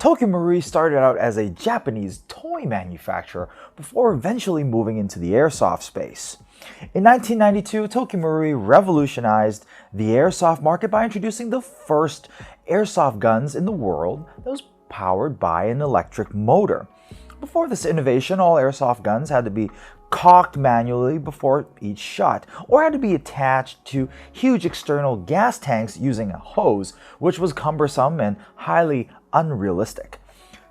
Tokyo Marui started out as a Japanese toy manufacturer before eventually moving into the airsoft space. In 1992, Tokyo Marui revolutionized the airsoft market by introducing the first airsoft guns in the world that was powered by an electric motor. Before this innovation, all airsoft guns had to be cocked manually before each shot, or had to be attached to huge external gas tanks using a hose, which was cumbersome and highly unrealistic.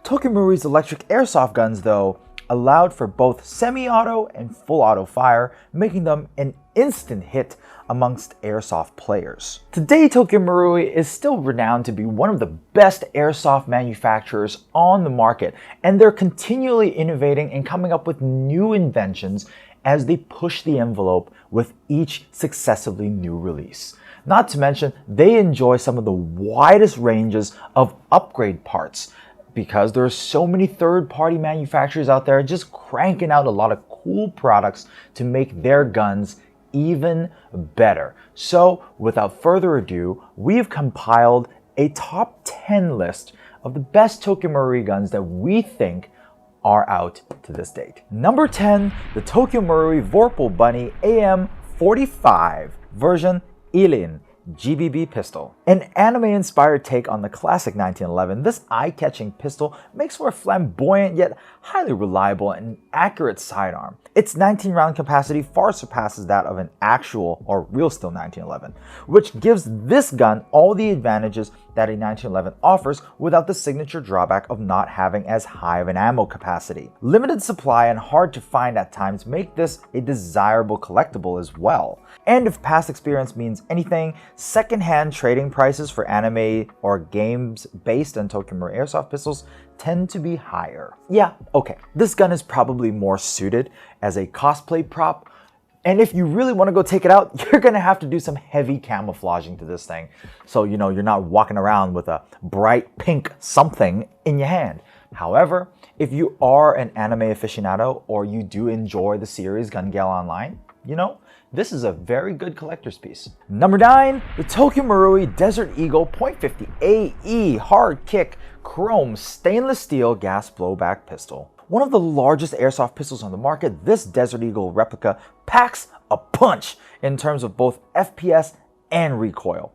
Tokyo Marui's electric airsoft guns, though, allowed for both semi-auto and full auto fire, making them an instant hit amongst airsoft players. Today, Tokyo Marui is still renowned to be one of the best airsoft manufacturers on the market, and they're continually innovating and coming up with new inventions as they push the envelope with each successively new release. Not to mention, they enjoy some of the widest ranges of upgrade parts, because there are so many third-party manufacturers out there just cranking out a lot of cool products to make their guns even better. So without further ado, we've compiled a top 10 list of the best Tokyo Marui guns that we think are out to this date. Number 10, the Tokyo Marui VORPAL Bunny AM45 version LLENN GBB pistol. An anime-inspired take on the classic 1911, this eye-catching pistol makes for a flamboyant yet highly reliable and accurate sidearm. Its 19-round capacity far surpasses that of an actual or real steel 1911, which gives this gun all the advantages that a 1911 offers without the signature drawback of not having as high of an ammo capacity. Limited supply and hard to find at times make this a desirable collectible as well. And if past experience means anything, second-hand trading prices for anime or games based on Tokyo Marui airsoft pistols tend to be higher. Yeah, okay, this gun is probably more suited as a cosplay prop, and if you really want to go take it out, you're going to have to do some heavy camouflaging to this thing. So, you know, you're not walking around with a bright pink something in your hand. However, if you are an anime aficionado or you do enjoy the series Gun Gale Online, you know, this is a very good collector's piece. Number 9, the Tokyo Marui Desert Eagle .50 AE Hard Kick Chrome Stainless Steel Gas Blowback Pistol. One of the largest airsoft pistols on the market, this Desert Eagle replica packs a punch in terms of both FPS and recoil.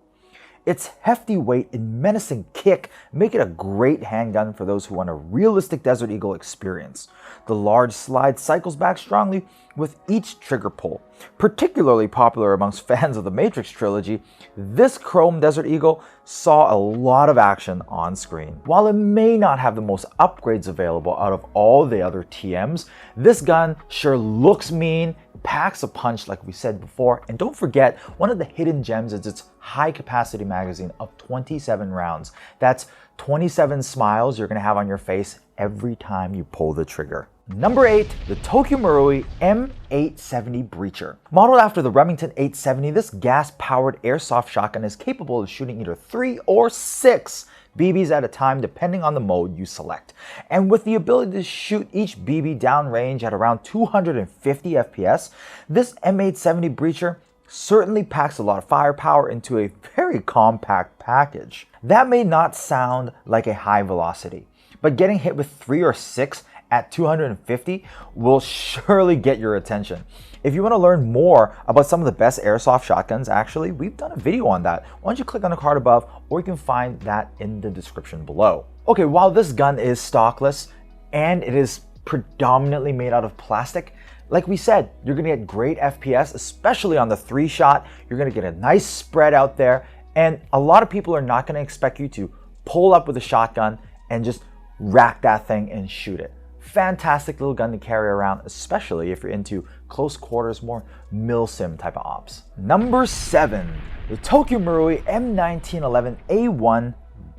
Its hefty weight and menacing kick make it a great handgun for those who want a realistic Desert Eagle experience. The large slide cycles back strongly with each trigger pull. Particularly popular amongst fans of the Matrix trilogy, this chrome Desert Eagle saw a lot of action on screen. While it may not have the most upgrades available out of all the other TMs, this gun sure looks mean, packs a punch like we said before, and don't forget, one of the hidden gems is its high capacity magazine of 27 rounds. That's 27 smiles you're going to have on your face every time you pull the trigger. Number 8, the Tokyo Marui M870 Breacher. Modeled after the Remington 870, this gas-powered airsoft shotgun is capable of shooting either 3 or 6 BBs at a time depending on the mode you select. And with the ability to shoot each BB downrange at around 250 FPS, this M870 Breacher certainly packs a lot of firepower into a very compact package. That may not sound like a high velocity, but getting hit with 3 or 6 at 250 will surely get your attention. If you want to learn more about some of the best airsoft shotguns, actually, we've done a video on that. Why don't you click on the card above, or you can find that in the description below. Okay, while this gun is stockless and it is predominantly made out of plastic, like we said, you're going to get great FPS, especially on the 3-shot. You're going to get a nice spread out there, and a lot of people are not going to expect you to pull up with a shotgun and just rack that thing and shoot it. Fantastic little gun to carry around, especially if you're into close quarters, more milsim type of ops. Number 7, the Tokyo Marui M1911A1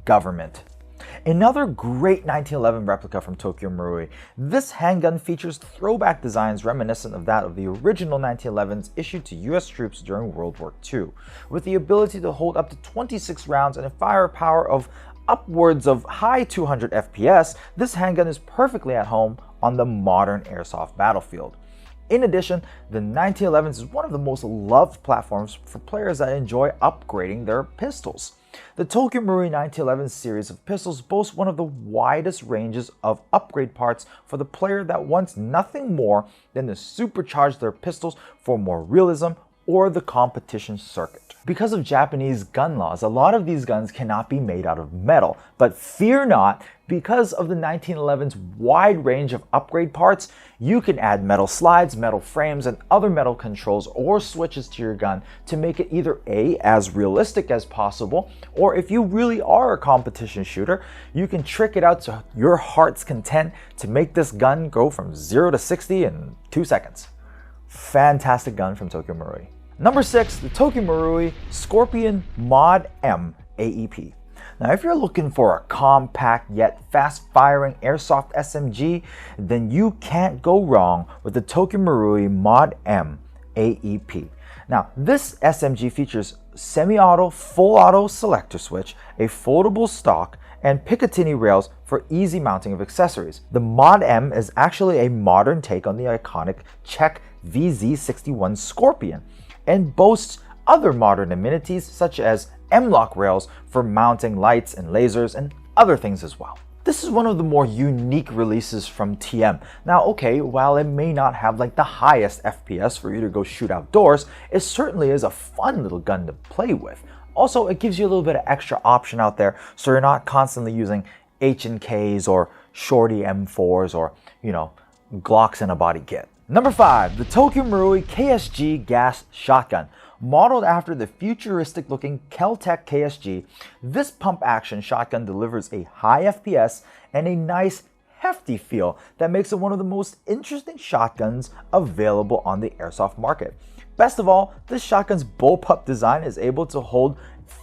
Government. Another great 1911 replica from Tokyo Marui. This handgun features throwback designs reminiscent of that of the original 1911s issued to US troops during World War II, with the ability to hold up to 26 rounds and a firepower of upwards of high 200 FPS. This handgun is perfectly at home on the modern airsoft battlefield. In addition, the 1911s is one of the most loved platforms for players that enjoy upgrading their pistols. The Tokyo Marui 1911 series of pistols boasts one of the widest ranges of upgrade parts for the player that wants nothing more than to supercharge their pistols for more realism or the competition circuit. Because of Japanese gun laws, a lot of these guns cannot be made out of metal, but fear not, because of the 1911's wide range of upgrade parts, you can add metal slides, metal frames, and other metal controls or switches to your gun to make it either A, as realistic as possible, or if you really are a competition shooter, you can trick it out to your heart's content to make this gun go from 0 to 60 in 2 seconds. Fantastic gun from Tokyo Marui. Number 6, the Tokyo Marui Scorpion Mod M AEP. Now, if you're looking for a compact yet fast-firing airsoft SMG, then you can't go wrong with the Tokyo Marui Mod M AEP. Now, this SMG features semi-auto, full-auto selector switch, a foldable stock, and Picatinny rails for easy mounting of accessories. The Mod M is actually a modern take on the iconic Czech VZ61 Scorpion, and boasts other modern amenities such as M-LOK rails for mounting lights and lasers and other things as well. This is one of the more unique releases from TM. Now, okay, while it may not have like the highest FPS for you to go shoot outdoors, it certainly is a fun little gun to play with. Also, it gives you a little bit of extra option out there, so you're not constantly using H&Ks or shorty M4s or, Glocks in a body kit. Number 5, the Tokyo Marui KSG Gas Shotgun. Modeled after the futuristic-looking Kel-Tec KSG, this pump-action shotgun delivers a high FPS and a nice, hefty feel that makes it one of the most interesting shotguns available on the airsoft market. Best of all, this shotgun's bullpup design is able to hold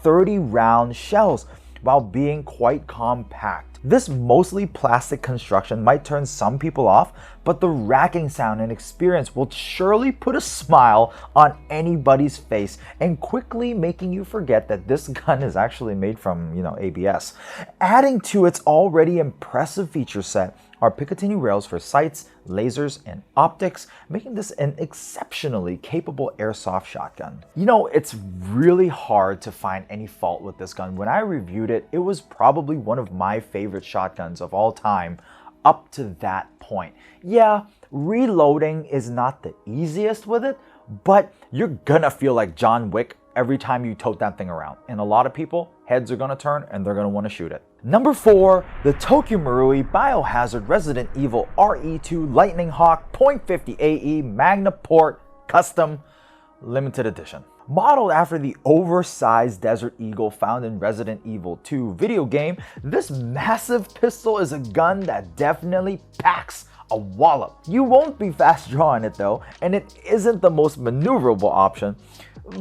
30-round shells while being quite compact. This mostly plastic construction might turn some people off, but the racking sound and experience will surely put a smile on anybody's face and quickly making you forget that this gun is actually made from, ABS. Adding to its already impressive feature set are Picatinny rails for sights, lasers, and optics, making this an exceptionally capable airsoft shotgun. It's really hard to find any fault with this gun. When I reviewed it, it was probably one of my favorite shotguns of all time up to that point. Yeah, reloading is not the easiest with it, but you're gonna feel like John Wick every time you tote that thing around. And a lot of people, heads are gonna turn and they're gonna wanna shoot it. Number 4, the Tokyo Marui Biohazard Resident Evil RE2 Lightning Hawk .50 AE MAGNAPORT Custom Limited Edition. Modeled after the oversized Desert Eagle found in Resident Evil 2 video game, this massive pistol is a gun that definitely packs a wallop. You won't be fast drawing it though, and it isn't the most maneuverable option,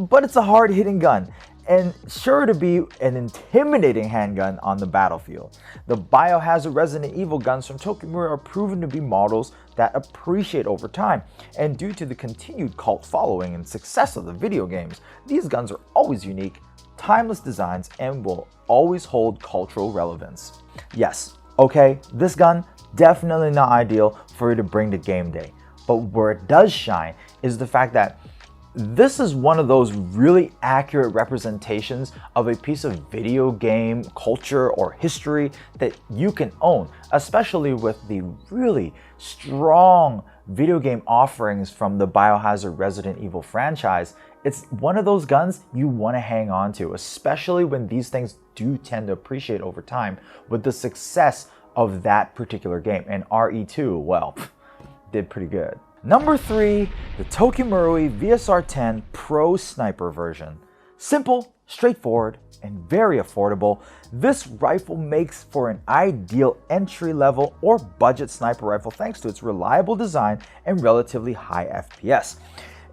but it's a hard-hitting gun and sure to be an intimidating handgun on the battlefield. The Biohazard Resident Evil guns from Tokyo Marui are proven to be models that appreciate over time, and due to the continued cult following and success of the video games, these guns are always unique, timeless designs, and will always hold cultural relevance. Yes, okay, this gun, definitely not ideal for you to bring to game day, but where it does shine is the fact that this is one of those really accurate representations of a piece of video game culture or history that you can own, especially with the really strong video game offerings from the Biohazard Resident Evil franchise. It's one of those guns you want to hang on to, especially when these things do tend to appreciate over time with the success of that particular game. And RE2, well, did pretty good. Number 3, the Tokyo Marui VSR-10 Pro Sniper version. Simple, straightforward, and very affordable, this rifle makes for an ideal entry-level or budget sniper rifle thanks to its reliable design and relatively high FPS.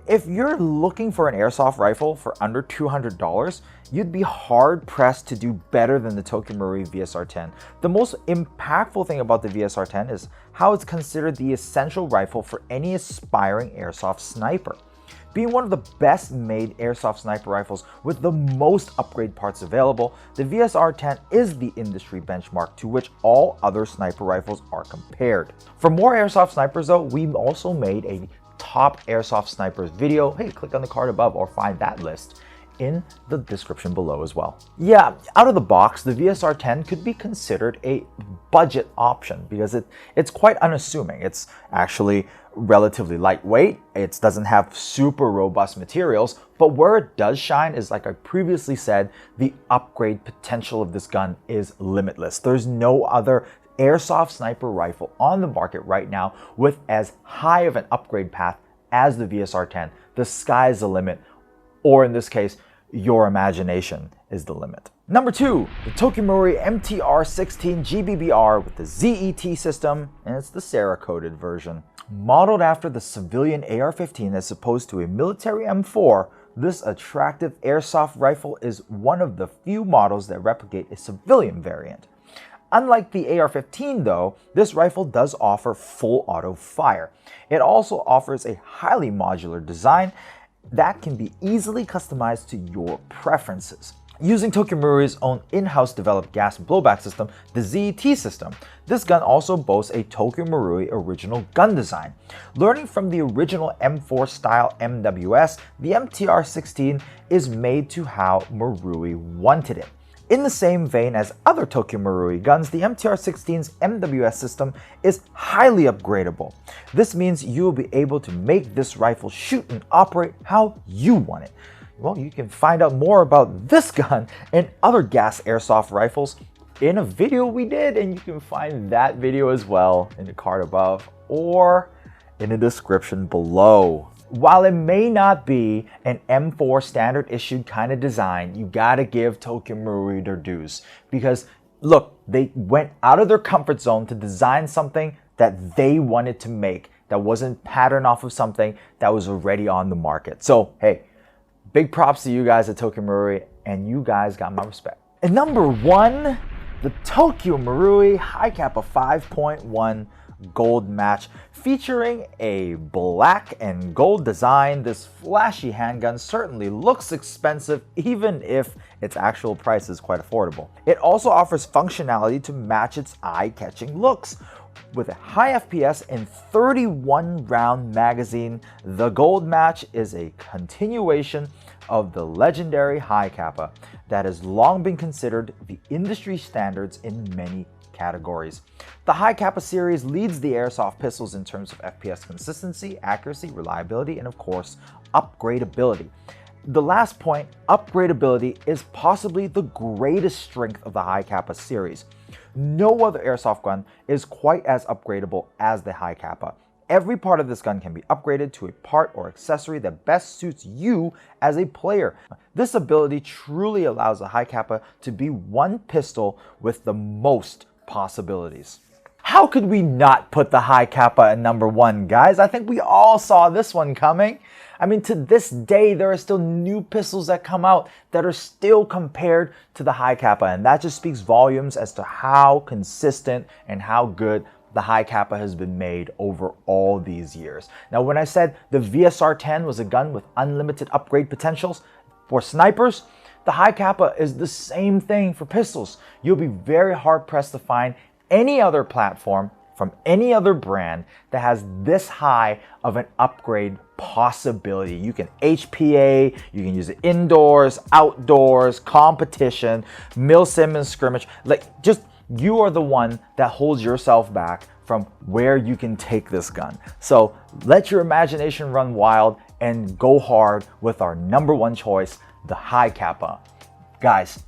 If you're looking for an airsoft rifle for under $200, you'd be hard-pressed to do better than the Tokyo Marui VSR-10. The most impactful thing about the VSR-10 is how it's considered the essential rifle for any aspiring airsoft sniper. Being one of the best-made airsoft sniper rifles with the most upgrade parts available, the VSR-10 is the industry benchmark to which all other sniper rifles are compared. For more airsoft snipers though, we also made a top airsoft snipers video. Hey, click on the card above or find that list. in the description below as well. Yeah, out of the box, the VSR-10 could be considered a budget option because it's quite unassuming. It's actually relatively lightweight. It doesn't have super robust materials, but where it does shine is, like I previously said, the upgrade potential of this gun is limitless. There's no other airsoft sniper rifle on the market right now with as high of an upgrade path as the VSR-10. The sky's the limit, or in this case, your imagination is the limit. Number 2, the Tokyo Marui MTR-16 GBBR with the ZET system, and it's the CERAKOTE version. Modeled after the civilian AR-15 as opposed to a military M4, this attractive airsoft rifle is one of the few models that replicate a civilian variant. Unlike the AR-15 though, this rifle does offer full auto fire. It also offers a highly modular design that can be easily customized to your preferences. Using Tokyo Marui's own in-house developed gas blowback system, the ZET system, this gun also boasts a Tokyo Marui original gun design. Learning from the original M4 style MWS, the MTR-16 is made to how Marui wanted it. In the same vein as other Tokyo Marui guns, the MTR-16's MWS system is highly upgradable. This means you will be able to make this rifle shoot and operate how you want it. Well, you can find out more about this gun and other gas airsoft rifles in a video we did, and you can find that video as well in the card above or in the description below. While it may not be an M4 standard issued kind of design, you gotta give Tokyo Marui their dues because look, they went out of their comfort zone to design something that they wanted to make that wasn't patterned off of something that was already on the market. So hey, big props to you guys at Tokyo Marui, and you guys got my respect. And number 1, the Tokyo Marui High Kappa 5.1 Gold Match. Featuring a black and gold design, this flashy handgun certainly looks expensive even if its actual price is quite affordable. It also offers functionality to match its eye-catching looks. With a high FPS and 31 round magazine, the Gold Match is a continuation of the legendary High Kappa that has long been considered the industry standards in many categories. The High Kappa series leads the airsoft pistols in terms of FPS consistency, accuracy, reliability, and of course, upgradability. The last point, upgradability, is possibly the greatest strength of the High Kappa series. No other airsoft gun is quite as upgradable as the High Kappa. Every part of this gun can be upgraded to a part or accessory that best suits you as a player. This ability truly allows the High Kappa to be one pistol with the most possibilities. How could we not put the High Kappa at number 1, guys? I think we all saw this one coming. I mean, to this day, there are still new pistols that come out that are still compared to the High Kappa, and that just speaks volumes as to how consistent and how good the High Kappa has been made over all these years. Now, when I said the VSR-10 was a gun with unlimited upgrade potentials for snipers, the High Kappa is the same thing for pistols. You'll be very hard-pressed to find any other platform from any other brand that has this high of an upgrade possibility. You can HPA, you can use it indoors, outdoors, competition, mil-sim and scrimmage. Like, just you are the one that holds yourself back from where you can take this gun. So let your imagination run wild and go hard with our number 1 choice, the High Kappa. Guys,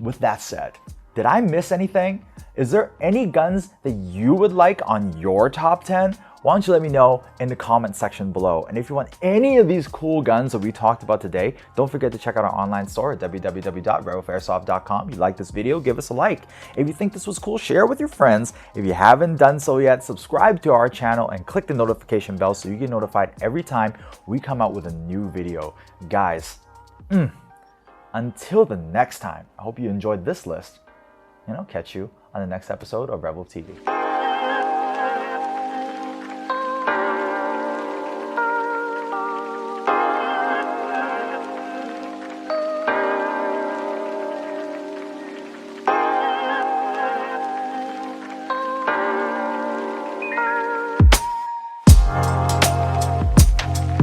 with that said, did I miss anything? Is there any guns that you would like on your top 10? Why don't you let me know in the comment section below. And if you want any of these cool guns that we talked about today, don't forget to check out our online store at www.redwolfairsoft.com. If you like this video, give us a like. If you think this was cool, share it with your friends. If you haven't done so yet, subscribe to our channel and click the notification bell so you get notified every time we come out with a new video. Guys, until the next time, I hope you enjoyed this list, and I'll catch you on the next episode of Redwolf TV.